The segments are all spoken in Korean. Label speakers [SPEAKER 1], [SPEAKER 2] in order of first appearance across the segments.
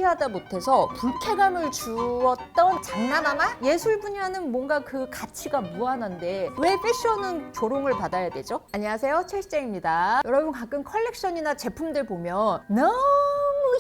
[SPEAKER 1] 특이하다 못해서 불쾌감을 주었던 장난하나? 예술 분야는 뭔가 그 가치가 무한한데 왜 패션은 조롱을 받아야 되죠? 안녕하세요, 최시정입니다. 여러분 가끔 컬렉션이나 제품들 보면 너무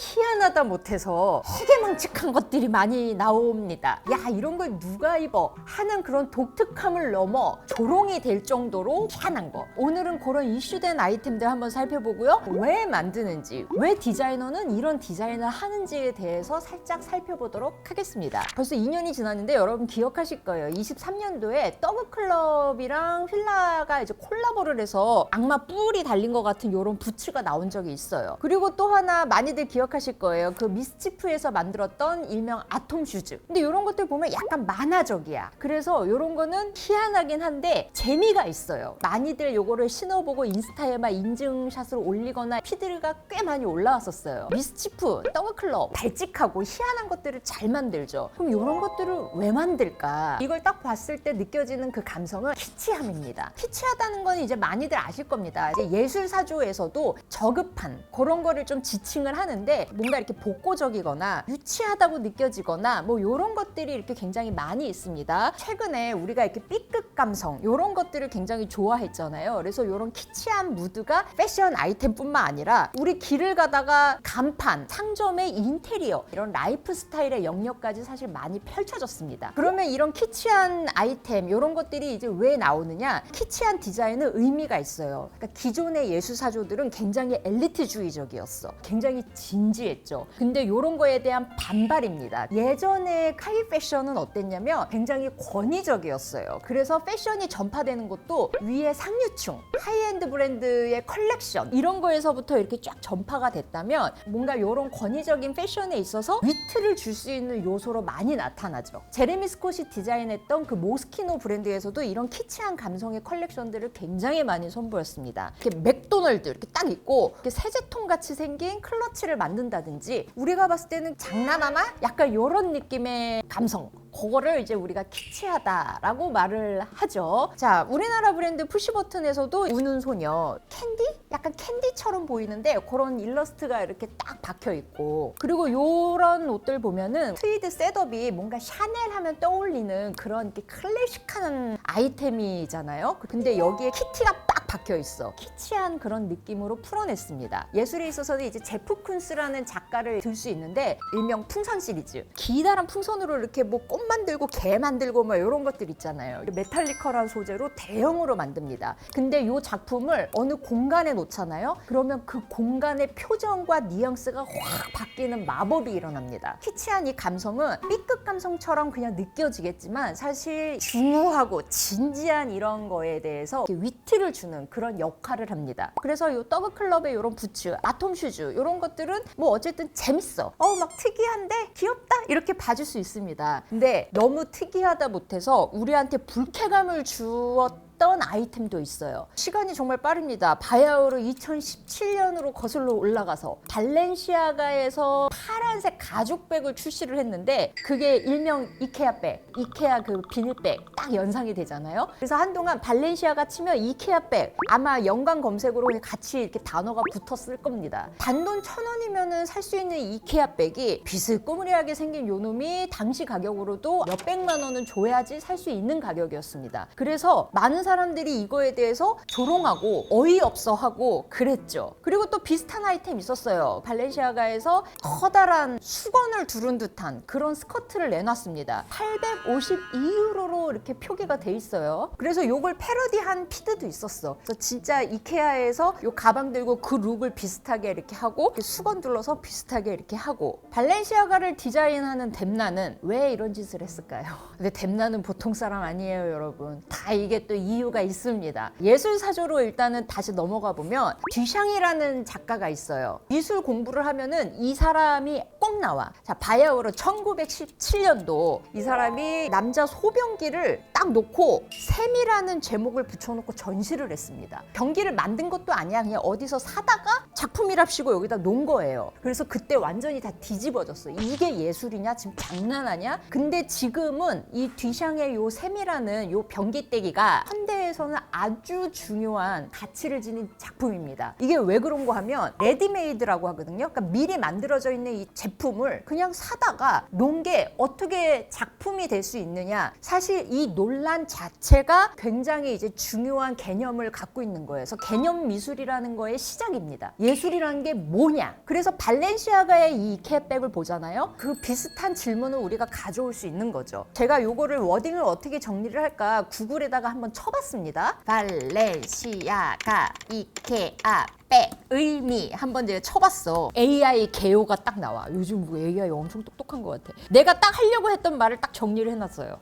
[SPEAKER 1] 희한하다 못해서 희대망측한 것들이 많이 나옵니다. 야, 이런 걸 누가 입어? 하는 그런 독특함을 넘어 조롱이 될 정도로 희한한 거. 오늘은 그런 이슈된 아이템들 한번 살펴보고요. 왜 만드는지, 왜 디자이너는 이런 디자인을 하는지에 대해서 살짝 살펴보도록 하겠습니다. 벌써 2년이 지났는데 여러분 기억하실 거예요. 23년도에 더그클럽이랑 휠라가 이제 콜라보를 해서 악마 뿔이 달린 것 같은 이런 부츠가 나온 적이 있어요. 그리고 또 하나 많이들 기억하실 거예요. 그 미스치프에서 만들었던 일명 아톰 슈즈. 근데 이런 것들 보면 약간 만화적이야. 그래서 이런 거는 희한하긴 한데 재미가 있어요. 많이들 요거를 신어보고 인스타에 막 인증샷을 올리거나 피드가 꽤 많이 올라왔었어요. 미스치프, 더그클럽, 발칙하고 희한한 것들을 잘 만들죠. 그럼 이런 것들을 왜 만들까? 이걸 딱 봤을 때 느껴지는 그 감성은 키치함입니다. 키치하다는 건 이제 많이들 아실 겁니다. 이제 예술사조에서도 저급한 그런 거를 좀 지칭을 하는데 뭔가 이렇게 복고적이거나 유치하다고 느껴지거나 뭐 이런 것들이 이렇게 굉장히 많이 있습니다. 최근에 우리가 이렇게 B급 감성 이런 것들을 굉장히 좋아했잖아요. 그래서 이런 키치한 무드가 패션 아이템뿐만 아니라 우리 길을 가다가 간판, 상점의 인테리어 이런 라이프 스타일의 영역까지 사실 많이 펼쳐졌습니다. 그러면 이런 키치한 아이템 이런 것들이 이제 왜 나오느냐? 키치한 디자인은 의미가 있어요. 그러니까 기존의 예술사조들은 굉장히 엘리트주의적이었어. 굉장히 진지했죠. 근데 이런 거에 대한 반발입니다. 예전에 하이 패션은 어땠냐면 굉장히 권위적이었어요. 그래서 패션이 전파되는 것도 위에 상류층, 하이엔드 브랜드의 컬렉션 이런 거에서부터 이렇게 쫙 전파가 됐다면 뭔가 이런 권위적인 패션에 있어서 위트를 줄 수 있는 요소로 많이 나타나죠. 제레미 스콧이 디자인했던 그 모스키노 브랜드에서도 이런 키치한 감성의 컬렉션들을 굉장히 많이 선보였습니다. 이렇게 맥도널드 이렇게 딱 있고 이렇게 세제통 같이 생긴 클러치를 만든다든지 우리가 봤을 때는 장난하나? 약간 이런 느낌의 감성. 그거를 이제 우리가 키치하다라고 말을 하죠. 자, 우리나라 브랜드 푸시버튼에서도 우는 소녀 캔디? 약간 캔디처럼 보이는데 그런 일러스트가 이렇게 딱 박혀 있고 그리고 이런 옷들 보면은 트위드 셋업이 뭔가 샤넬 하면 떠올리는 그런 이렇게 클래식한 아이템이잖아요. 근데 여기에 키티가 딱 박혀 있어. 키치한 그런 느낌으로 풀어냈습니다. 예술에 있어서는 이제 제프 쿤스라는 작가를 들 수 있는데 일명 풍선 시리즈. 기다란 풍선으로 이렇게 뭐 꽃 만들고 개 만들고 뭐 이런 것들 있잖아요. 메탈리컬한 소재로 대형으로 만듭니다. 근데 이 작품을 어느 공간에 놓잖아요. 그러면 그 공간의 표정과 뉘앙스가 확 바뀌는 마법이 일어납니다. 키치한 이 감성은 B급 감성처럼 그냥 느껴지겠지만 사실 중후하고 진지한 이런 거에 대해서 위트를 주는 그런 역할을 합니다. 그래서 이 더그클럽의 이런 부츠, 아톰 슈즈 이런 것들은 뭐 어쨌든 재밌어. 막 특이한데 귀엽다 이렇게 봐줄 수 있습니다. 근데 너무 특이하다 못해서 우리한테 불쾌감을 주었던 아이템도 있어요. 시간이 정말 빠릅니다. 바야흐로 2017년으로 거슬러 올라가서 발렌시아가에서 파란색 가죽백을 출시를 했는데 그게 일명 이케아 백, 이케아 그 비닐백 딱 연상이 되잖아요. 그래서 한동안 발렌시아가 치면 이케아 백 아마 연관 검색으로 같이 이렇게 단어가 붙었을 겁니다. 단돈 1,000원이면은 살 수 있는 이케아 백이 비스꼬무리하게 생긴 요놈이 당시 가격으로도 몇백만 원은 줘야지 살 수 있는 가격이었습니다. 그래서 많은 사람들이 이거에 대해서 조롱하고 어이없어하고 그랬죠. 그리고 또 비슷한 아이템 있었어요. 발렌시아가에서 커다란 수건을 두른 듯한 그런 스커트를 내놨습니다. 852유로로 이렇게 표기가 돼 있어요. 그래서 이걸 패러디한 피드도 있었어. 그래서 진짜 이케아에서 이 가방 들고 그 룩을 비슷하게 이렇게 하고 이렇게 수건 둘러서 비슷하게 이렇게 하고 발렌시아가를 디자인하는 뎀나는 왜 이런 짓을 했을까요? 근데 뎀나는 보통 사람 아니에요, 여러분. 다 이게 또 이유가 있습니다. 예술사조로 일단은 다시 넘어가 보면 듀샹이라는 작가가 있어요. 미술 공부를 하면은 이 사람이 꼭 나와. 자, 바야흐로 1917년도 이 사람이 남자 소변기를 딱 놓고 샘이라는 제목을 붙여놓고 전시를 했습니다. 변기를 만든 것도 아니야. 그냥 어디서 사다가 작품이랍시고 여기다 놓은 거예요. 그래서 그때 완전히 다 뒤집어졌어. 이게 예술이냐? 지금 장난하냐? 근데 지금은 이 듀샹의 요 샘이라는 요 변기떼기가 현대에서는 아주 중요한 가치를 지닌 작품입니다. 이게 왜 그런 거 하면 레디메이드라고 하거든요. 그러니까 미리 만들어져 있는 이 제품을 그냥 사다가 놓은 게 어떻게 작품이 될 수 있느냐. 사실 이 논란 자체가 굉장히 이제 중요한 개념을 갖고 있는 거예요. 그래서 개념 미술이라는 거의 시작입니다. 예술이라는 게 뭐냐. 그래서 발렌시아가의 이 이케아백을 보잖아요. 그 비슷한 질문을 우리가 가져올 수 있는 거죠. 제가 요거를 워딩을 어떻게 정리를 할까 구글에다가 한번 쳐봤습니다. 발렌시아가 이케아 백 의미 한번 제가 쳐봤어. AI 개요가 딱 나와. 요즘 뭐 AI 엄청 똑똑한 것 같아. 내가 딱 하려고 했던 말을 딱 정리를 해놨어요.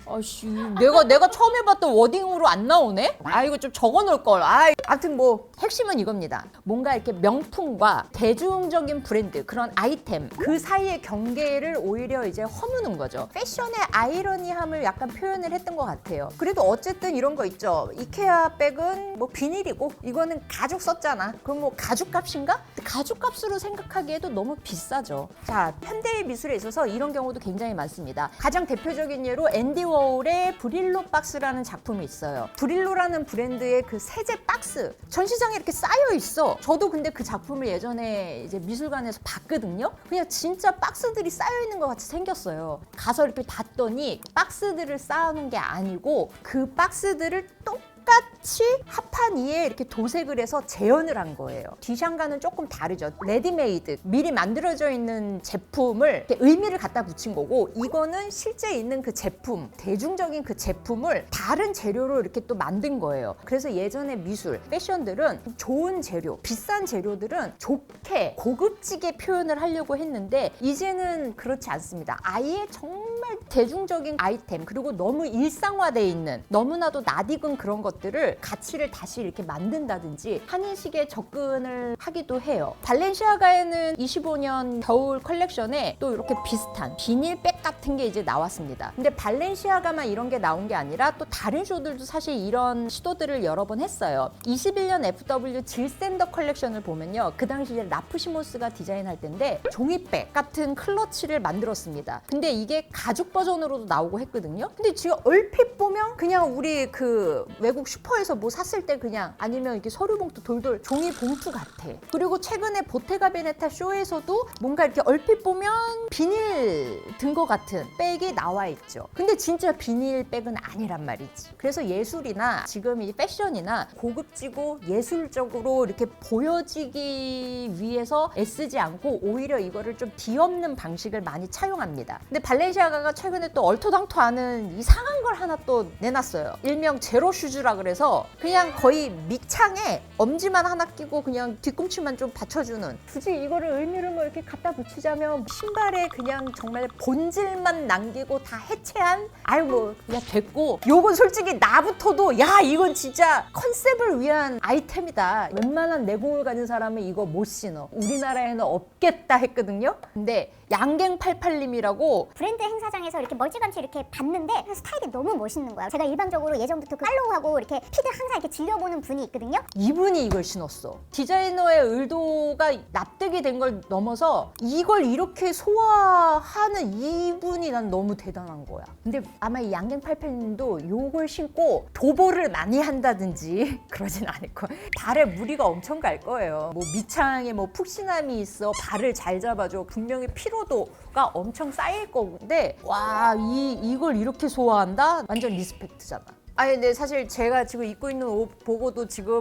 [SPEAKER 1] 아씨, 내가 처음 해봤던 워딩으로 안 나오네? 아, 이거 좀 적어놓을 걸. 아무튼 뭐 핵심은 이겁니다. 뭔가 이렇게 명품과 대중적인 브랜드, 그런 아이템 그 사이의 경계를 오히려 이제 허무는 거죠. 패션의 아이러니함을 약간 표현을 했던 것 같아요. 그래도 어쨌든 이런 거 있죠. 이케아 백은 뭐 비닐이고 이거는 가죽 썼잖아. 그럼 뭐 가죽값인가? 가죽값으로 생각하기에도 너무 비싸죠. 자, 현대의 미술에 있어서 이런 경우도 굉장히 많습니다. 가장 대표적인 예로 앤디 워홀의 브릴로 박스라는 작품이 있어요. 브릴로라는 브랜드의 그 세제 박스 전시장에 이렇게 쌓여 있어. 저도 근데 그 작품을 예전에 이제 미술관에서 봤거든요. 그냥 진짜 박스들이 쌓여 있는 것 같이 생겼어요. 가서 이렇게 봤더니 박스들을 쌓아놓은 게 아니고 그 박스들을 똑같이 합판 위에 이렇게 도색을 해서 재현을 한 거예요. 뒤샹과는 조금 다르죠. 레디메이드, 미리 만들어져 있는 제품을 이렇게 의미를 갖다 붙인 거고, 이거는 실제 있는 그 제품, 대중적인 그 제품을 다른 재료로 이렇게 또 만든 거예요. 그래서 예전에 미술, 패션들은 좋은 재료, 비싼 재료들은 좋게 고급지게 표현을 하려고 했는데 이제는 그렇지 않습니다. 아예 정말 대중적인 아이템, 그리고 너무 일상화되어 있는, 너무나도 낯익은 그런 것들을 가치를 다시 이렇게 만든다든지 하는 식의 접근을 하기도 해요. 발렌시아가에는 25년 겨울 컬렉션에 또 이렇게 비슷한 비닐백 같은 게 이제 나왔습니다. 근데 발렌시아가만 이런 게 나온 게 아니라 또 다른 쇼들도 사실 이런 시도들을 여러 번 했어요. 21년 FW 질샌더 컬렉션을 보면요, 그 당시에 라프시모스가 디자인할 때인데 종이백 같은 클러치를 만들었습니다. 근데 이게 가죽 버전으로도 나오고 했거든요. 근데 지금 얼핏 보면 그냥 우리 그 외국 슈퍼에서 뭐 샀을 때 그냥, 아니면 이렇게 서류 봉투 돌돌 종이 봉투 같아. 그리고 최근에 보테가 베네타 쇼에서도 뭔가 이렇게 얼핏 보면 비닐 든 거 같은 백이 나와 있죠. 근데 진짜 비닐 백은 아니란 말이지. 그래서 예술이나 지금 이 패션이나 고급지고 예술적으로 이렇게 보여지기 위해서 애쓰지 않고 오히려 이거를 좀 뒤엎는 방식을 많이 차용합니다. 근데 발렌시아가가 최근에 또 얼토당토하는 이상한 걸 하나 또 내놨어요. 일명 제로 슈즈라 그래서 그냥 거의 밑창에 엄지만 하나 끼고 그냥 뒤꿈치만 좀 받쳐주는, 굳이 이거를 의미를 뭐 이렇게 갖다 붙이자면 신발에 그냥 정말 본질만 남기고 다 해체한, 아유 뭐 그냥 됐고, 요건 솔직히 나부터도 야 이건 진짜 컨셉을 위한 아이템이다, 웬만한 내공을 가진 사람은 이거 못 신어, 우리나라에는 없겠다 했거든요. 근데 양갱88님이라고
[SPEAKER 2] 브랜드 행사장에서 이렇게 멀찌감치 이렇게 봤는데 스타일이 너무 멋있는 거야. 제가 일반적으로 예전부터 그 팔로우하고 이렇게 피드 항상 이렇게 즐겨보는 분이 있거든요.
[SPEAKER 1] 이분이 이걸 신었어. 디자이너의 의도가 납득이 된 걸 넘어서 이걸 이렇게 소화하는 이분이 난 너무 대단한 거야. 근데 아마 이 양갱88님도 요걸 신고 도보를 많이 한다든지 그러진 않을 거야. 발에 무리가 엄청 갈 거예요. 뭐 밑창에 뭐 푹신함이 있어, 발을 잘 잡아줘, 분명히 피로도가 엄청 쌓일 건데, 와, 이걸 이렇게 소화한다? 완전 리스펙트잖아. 아니 근데 사실 제가 지금 입고 있는 옷 보고도 지금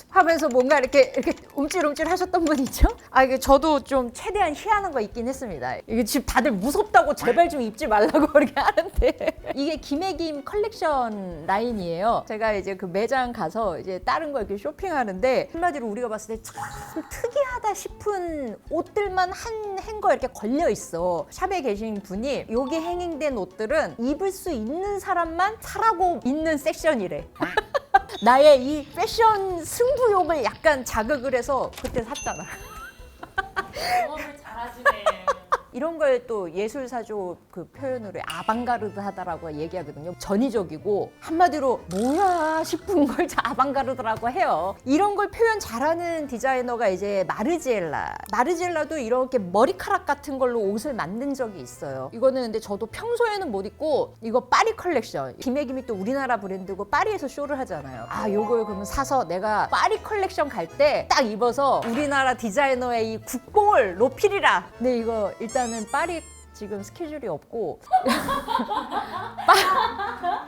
[SPEAKER 1] 하면서 뭔가 이렇게 움찔움찔 하셨던 분 있죠? 이게 저도 좀 최대한 희한한 거 있긴 했습니다. 이게 지금 다들 무섭다고 제발 좀 입지 말라고 그렇게 하는데 이게 김혜김 컬렉션 라인이에요. 제가 이제 그 매장 가서 이제 다른 거 이렇게 쇼핑하는데 한마디로 우리가 봤을 때 참 특이하다 싶은 옷들만 한 행거 이렇게 걸려 있어. 샵에 계신 분이 여기 행잉된 옷들은 입을 수 있는 사람만 사라고 있는 섹션이래. 나의 이 패션 승부욕을 약간 자극을 해서 그때 샀잖아.
[SPEAKER 3] 경험을 잘하시네.
[SPEAKER 1] 이런 걸 또 예술사조 그 표현으로 아방가르드하다라고 얘기하거든요. 전위적이고 한마디로 뭐야 싶은 걸 아방가르드라고 해요. 이런 걸 표현 잘하는 디자이너가 이제 마르지엘라도 이렇게 머리카락 같은 걸로 옷을 만든 적이 있어요. 이거는 근데 저도 평소에는 못 입고 이거 파리 컬렉션. 김혜김이 또 우리나라 브랜드고 파리에서 쇼를 하잖아요. 아 요걸 그러면 사서 내가 파리 컬렉션 갈 때 딱 입어서 우리나라 디자이너의 이 국뽕을 높이리라. 근데 이거 일단은 파리 지금 스케줄이 없고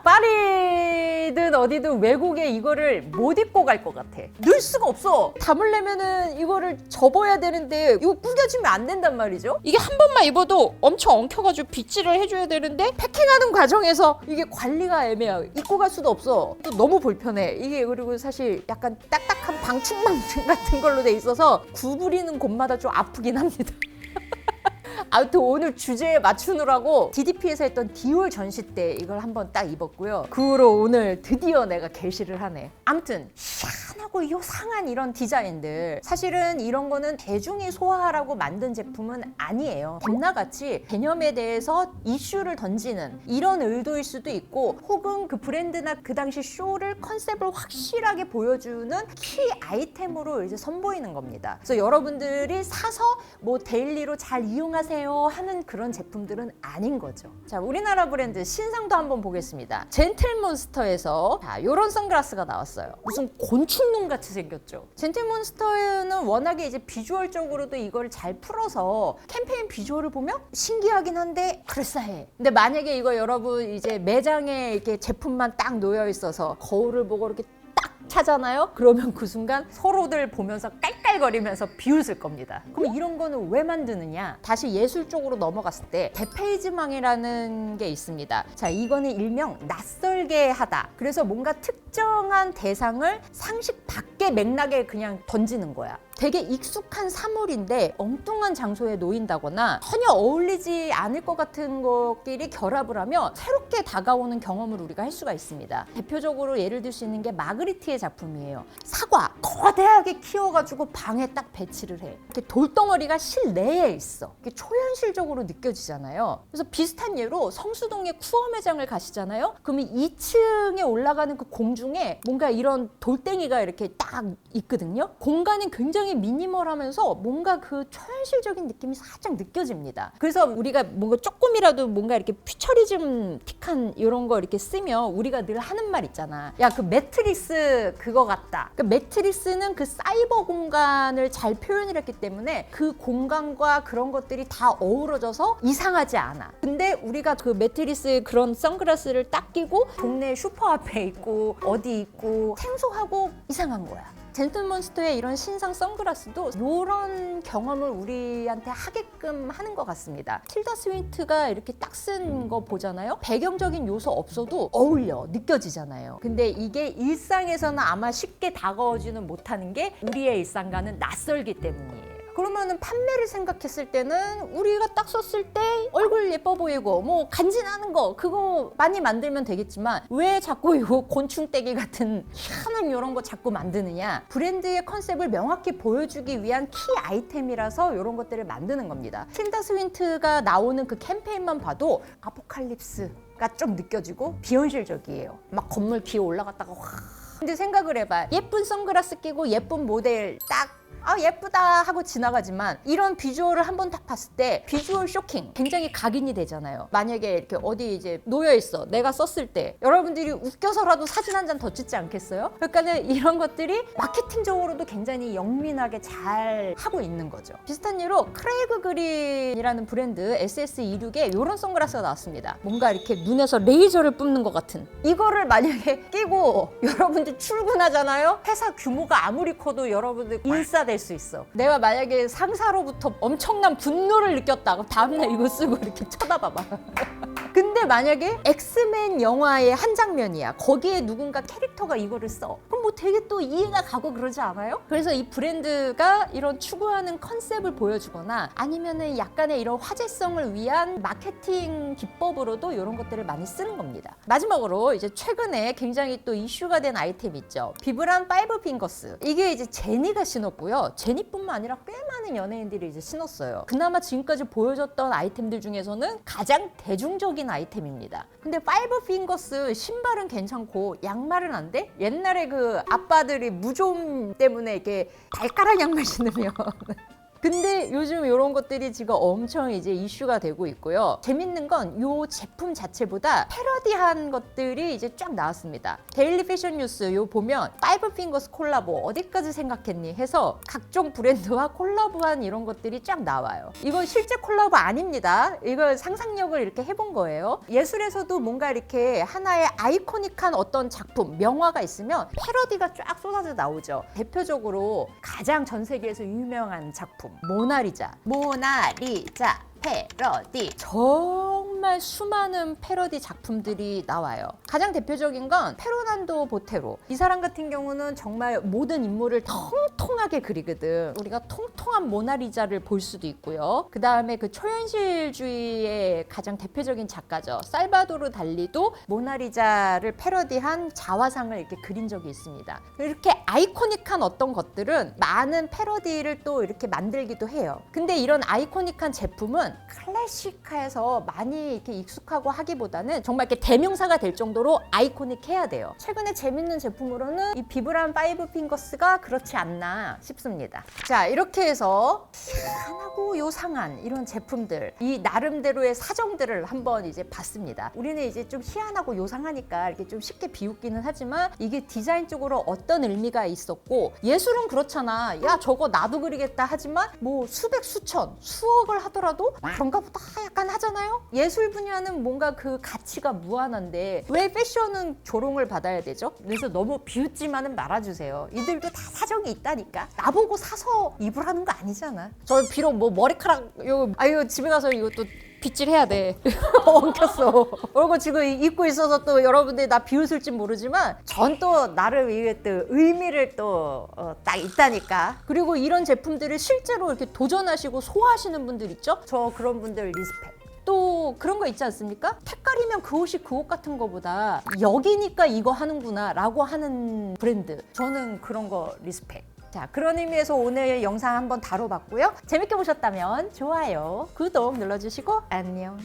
[SPEAKER 1] 파리든 어디든 외국에 이거를 못 입고 갈 것 같아. 넣을 수가 없어. 담으려면은 이거를 접어야 되는데 이거 구겨지면 안 된단 말이죠. 이게 한 번만 입어도 엄청 엉켜가지고 빗질을 해줘야 되는데 패킹하는 과정에서 이게 관리가 애매해. 입고 갈 수도 없어. 또 너무 불편해. 이게 그리고 사실 약간 딱딱한 방충망 같은 걸로 돼 있어서 구부리는 곳마다 좀 아프긴 합니다. 아무튼 오늘 주제에 맞추느라고 DDP에서 했던 디올 전시 때 이걸 한번 딱 입었고요. 그 후로 오늘 드디어 내가 게시를 하네. 아무튼 희한하고 요상한 이런 디자인들, 사실은 이런 거는 대중이 소화하라고 만든 제품은 아니에요. 겜나같이 개념에 대해서 이슈를 던지는 이런 의도일 수도 있고, 혹은 그 브랜드나 그 당시 쇼를 컨셉을 확실하게 보여주는 키 아이템으로 이제 선보이는 겁니다. 그래서 여러분들이 사서 뭐 데일리로 잘 이용하세요 하는 그런 제품들은 아닌 거죠. 자, 우리나라 브랜드 신상도 한번 보겠습니다. 젠틀몬스터에서 자, 요런 선글라스가 나왔어요. 무슨 곤충눈 같이 생겼죠. 젠틀몬스터는 워낙에 이제 비주얼적으로도 이걸 잘 풀어서 캠페인 비주얼을 보면 신기하긴 한데 그럴싸해. 근데 만약에 이거 여러분 이제 매장에 이렇게 제품만 딱 놓여 있어서 거울을 보고 이렇게 차잖아요? 그러면 그 순간 서로들 보면서 깔깔거리면서 비웃을 겁니다. 그럼 이런 거는 왜 만드느냐? 다시 예술 쪽으로 넘어갔을 때 대페이지망이라는 게 있습니다. 자, 이거는 일명 낯설게 하다. 그래서 뭔가 특정한 대상을 상식 밖의 맥락에 그냥 던지는 거야. 되게 익숙한 사물인데 엉뚱한 장소에 놓인다거나 전혀 어울리지 않을 것 같은 것끼리 결합을 하면 새롭게 다가오는 경험을 우리가 할 수가 있습니다. 대표적으로 예를 들 수 있는 게 마그리티의 작품이에요. 사과 거대하게 키워가지고 방에 딱 배치를 해. 이렇게 돌덩어리가 실내에 있어. 이게 초현실적으로 느껴지잖아요. 그래서 비슷한 예로 성수동의 쿠어 매장을 가시잖아요. 그러면 2층에 올라가는 그 공중에 뭔가 이런 돌덩이가 이렇게 딱 있거든요. 공간은 굉장히 미니멀하면서 뭔가 그 초현실적인 느낌이 살짝 느껴집니다. 그래서 우리가 뭔가 조금이라도 뭔가 이렇게 퓨처리즘틱한 이런 거 이렇게 쓰면 우리가 늘 하는 말 있잖아. 야, 그 매트리스 그거 같다. 그 매트리스는 그 사이버 공간을 잘 표현을 했기 때문에 그 공간과 그런 것들이 다 어우러져서 이상하지 않아. 근데 우리가 그 매트리스 그런 선글라스를 딱 끼고 동네 슈퍼 앞에 있고 어디 있고 생소하고 이상한 거야. 젠틀몬스터의 이런 신상 선글라스도 이런 경험을 우리한테 하게끔 하는 것 같습니다. 틸다 스윈트가 이렇게 딱 쓴 거 보잖아요. 배경적인 요소 없어도 어울려, 느껴지잖아요. 근데 이게 일상에서는 아마 쉽게 다가오지는 못하는 게 우리의 일상과는 낯설기 때문이에요. 그러면은 판매를 생각했을 때는 우리가 딱 썼을 때 얼굴 예뻐 보이고 뭐 간지나는 거 그거 많이 만들면 되겠지만 왜 자꾸 이거 곤충떼기 같은 희한한 이런 거 자꾸 만드느냐. 브랜드의 컨셉을 명확히 보여주기 위한 키 아이템이라서 이런 것들을 만드는 겁니다. 틸다 스윈트가 나오는 그 캠페인만 봐도 아포칼립스가 좀 느껴지고 비현실적이에요. 막 건물 기어 올라갔다가 확. 근데 생각을 해봐. 예쁜 선글라스 끼고 예쁜 모델 딱 예쁘다 하고 지나가지만 이런 비주얼을 한번 딱 봤을 때 비주얼 쇼킹 굉장히 각인이 되잖아요. 만약에 이렇게 어디 이제 놓여 있어 내가 썼을 때 여러분들이 웃겨서라도 사진 한 장 더 찍지 않겠어요? 그러니까는 이런 것들이 마케팅적으로도 굉장히 영민하게 잘 하고 있는 거죠. 비슷한 예로 크레이그 그린이라는 브랜드 SS26에 이런 선글라스가 나왔습니다. 뭔가 이렇게 눈에서 레이저를 뿜는 것 같은 이거를 만약에 끼고 여러분들 출근하잖아요. 회사 규모가 아무리 커도 여러분들 인싸될 수 있어. 내가 만약에 상사로부터 엄청난 분노를 느꼈다. 그럼 다음날 이거 쓰고 이렇게 쳐다봐봐. 근데 근데 만약에 엑스맨 영화의 한 장면이야. 거기에 누군가 캐릭터가 이거를 써. 그럼 뭐 되게 또 이해가 가고 그러지 않아요? 그래서 이 브랜드가 이런 추구하는 컨셉을 보여주거나 아니면은 약간의 이런 화제성을 위한 마케팅 기법으로도 이런 것들을 많이 쓰는 겁니다. 마지막으로 이제 최근에 굉장히 또 이슈가 된 아이템 있죠. 비브람 5 핑거스. 이게 이제 제니가 신었고요. 제니뿐만 아니라 꽤 많은 연예인들이 이제 신었어요. 그나마 지금까지 보여줬던 아이템들 중에서는 가장 대중적인 아이템입니다. 근데 5 핑거스 신발은 괜찮고 양말은 안 돼? 옛날에 그 아빠들이 무좀 때문에 이렇게 발가락 양말 신으면 근데 요즘 이런 것들이 지금 엄청 이제 이슈가 되고 있고요. 재밌는 건 이 제품 자체보다 패러디한 것들이 이제 쫙 나왔습니다. 데일리 패션 뉴스 요 보면 5 핑거스 콜라보 어디까지 생각했니 해서 각종 브랜드와 콜라보한 이런 것들이 쫙 나와요. 이건 실제 콜라보 아닙니다. 이거 상상력을 이렇게 해본 거예요. 예술에서도 뭔가 이렇게 하나의 아이코닉한 어떤 작품, 명화가 있으면 패러디가 쫙 쏟아져 나오죠. 대표적으로 가장 전 세계에서 유명한 작품 모나리자 패러디 정말 수많은 패러디 작품들이 나와요. 가장 대표적인 건 페르난도 보테로. 이 사람 같은 경우는 정말 모든 인물을 통통하게 그리거든. 우리가 통통한 모나리자를 볼 수도 있고요. 그 다음에 그 초현실주의의 가장 대표적인 작가죠. 살바도르 달리도 모나리자를 패러디한 자화상을 이렇게 그린 적이 있습니다. 이렇게 아이코닉한 어떤 것들은 많은 패러디를 또 이렇게 만들기도 해요. 근데 이런 아이코닉한 제품은 클래식화해서 많이 이렇게 익숙하고 하기보다는 정말 이렇게 대명사가 될 정도로 아이코닉해야 돼요. 최근에 재밌는 제품으로는 이 비브람 5 핑거스가 그렇지 않나 싶습니다. 자, 이렇게 해서 희한하고 요상한 이런 제품들, 이 나름대로의 사정들을 한번 이제 봤습니다. 우리는 이제 좀 희한하고 요상하니까 이렇게 좀 쉽게 비웃기는 하지만 이게 디자인적으로 어떤 의미가 있었고, 예술은 그렇잖아. 야, 저거 나도 그리겠다 하지만 뭐 수백, 수천, 수억을 하더라도 그런가 보다 약간 하잖아요. 예술 분야는 뭔가 그 가치가 무한한데 왜 패션은 조롱을 받아야 되죠? 그래서 너무 비웃지만은 말아주세요. 이들도 다 사정이 있다니까. 나보고 사서 입으라는 거 아니잖아. 저 비록 뭐 머리카락 아유 집에 가서 이것도 빗질 해야 돼. 엉켰어. 그리고 지금 입고 있어서 또 여러분들이 나 비웃을지 모르지만 전 또 나름 이게 또 의미를 또 딱 있다니까. 그리고 이런 제품들을 실제로 이렇게 도전하시고 소화하시는 분들 있죠? 저 그런 분들 리스펙. 또 그런 거 있지 않습니까? 색깔이면 그 옷이 그 옷 같은 거보다 여기니까 이거 하는구나 라고 하는 브랜드. 저는 그런 거 리스펙. 자, 그런 의미에서 오늘 영상 한번 다뤄봤고요. 재밌게 보셨다면 좋아요, 구독 눌러주시고 안녕.